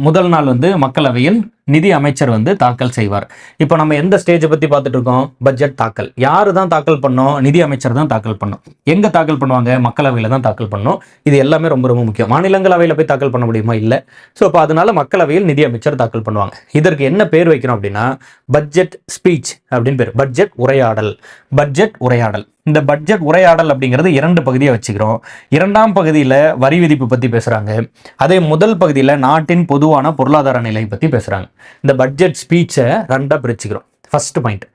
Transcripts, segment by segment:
முதல் நாள் வந்து மக்களவையில் நிதி அமைச்சர் வந்து தாக்கல் செய்வார். இப்போ நம்ம எந்த ஸ்டேஜை பத்தி பார்த்துட்டு இருக்கோம்? பட்ஜெட் தாக்கல். யாரு தான் தாக்கல் பண்ணோம்? நிதி அமைச்சர் தான் தாக்கல் பண்ணோம். எங்க தாக்கல் பண்ணுவாங்க? மக்களவையில தான் தாக்கல் பண்ணோம். இது எல்லாமே ரொம்ப ரொம்ப முக்கியம். மாநிலங்களவையில போய் தாக்கல் பண்ண முடியுமா? இல்ல. ஸோ அப்போ அதனால மக்களவையில் நிதி அமைச்சர் தாக்கல் பண்ணுவாங்க. இதற்கு என்ன பேர் வைக்கிறோம் அப்படின்னா பட்ஜெட் ஸ்பீச் அப்படின்னு பேர். பட்ஜெட் உரையாடல். பட்ஜெட் உரையாடல். இந்த பட்ஜெட் உரையாடல் அப்படிங்கிறது 2 பகுதியை வச்சுக்கிறோம். 2ஆம் பகுதியில் வரி விதிப்பு பத்தி பேசுறாங்க. அதே முதல் பகுதியில் நாட்டின் பொதுவான பொருளாதார நிலை பத்தி பேசுறாங்க. இந்த பட்ஜெட் ஸ்பீச்சை 2ஆ பிரிச்சுக்கிறோம். First point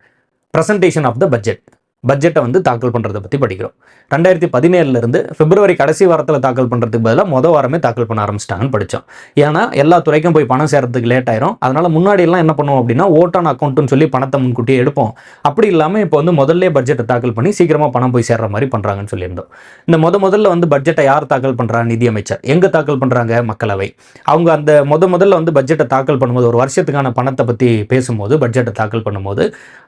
presentation of the budget. பட்ஜெட்டை வந்து தாக்கல் பண்ணுறதை பற்றி படிக்கிறோம். 2017 இருந்து பிப்ரவரி கடைசி வாரத்தில் தாக்கல் பண்ணுறதுக்கு பதிலாக வாரமே தாக்கல் பண்ண ஆரம்பிச்சிட்டாங்கன்னு படித்தோம். ஏன்னா எல்லா துறைக்கும் போய் பணம் சேர்றதுக்கு லேட் ஆயிரும். அதனால முன்னாடி எல்லாம் என்ன பண்ணுவோம் அப்படின்னா ஓட்டான் அக்கௌண்ட்னு சொல்லி பணத்தை முன்கூட்டியே எடுப்போம். அப்படி இல்லாமல் இப்போ வந்து முதல்ல பட்ஜெட்டை தாக்கல் பண்ணி சீக்கிரமாக பணம் போய் சேர்ற மாதிரி பண்ணுறாங்கன்னு சொல்லியிருந்தோம். இந்த முதல்ல வந்து பட்ஜெட்டை யார் தாக்கல் பண்ணுறா? நிதி அமைச்சர். எங்கே தாக்கல் பண்ணுறாங்க? மக்களவை. அவங்க அந்த முதல்ல வந்து பட்ஜெட்டை தாக்கல் பண்ணும்போது ஒரு வருஷத்துக்கான பணத்தை பற்றி பேசும்போது பட்ஜெட்டை தாக்கல் பண்ணும்போது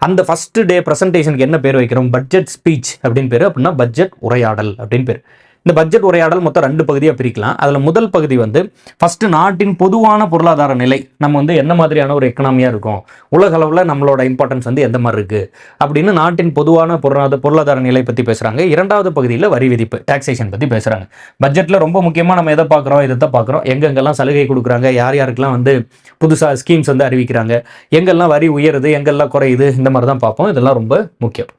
அந்த ஃபர்ஸ்ட் டே பிரசன்டேஷனுக்கு என்ன பேர் வைக்கிறோம்? பட்ஜெட் ஸ்பீச் அப்படின்னு பேரு. அப்படின்னா பட்ஜெட் உரையாடல் அப்படின்னு பேர். இந்த பட்ஜெட் உரையாடல் மொத்தம் 2 பகுதியாக பிரிக்கலாம். அதில் முதல் பகுதி வந்து ஃபர்ஸ்ட் நாட்டின் பொதுவான பொருளாதார நிலை. நம்ம வந்து என்ன மாதிரியான ஒரு எக்கனாமியாக இருக்கும், உலக அளவில் நம்மளோட இம்பார்ட்டன்ஸ் வந்து எந்த மாதிரி இருக்குது அப்படின்னு நாட்டின் பொதுவான பொருளாதார நிலை பற்றி பேசுகிறாங்க. 2வது பகுதியில் வரி விதிப்பு, டாக்ஸேஷன் பற்றி பேசுகிறாங்க. பட்ஜெட்டில் ரொம்ப முக்கியமாக நம்ம எதை பார்க்குறோம்? இதை தான் பார்க்குறோம். எங்கெங்கெல்லாம் சலுகை கொடுக்குறாங்க, யார் யாருக்கெல்லாம் வந்து புதுசாக ஸ்கீம்ஸ் வந்து அறிவிக்கிறாங்க, எங்கெல்லாம் வரி உயருது, எங்கெல்லாம் குறையுது, இந்த மாதிரி தான் பார்ப்போம். இதெல்லாம் ரொம்ப முக்கியம்.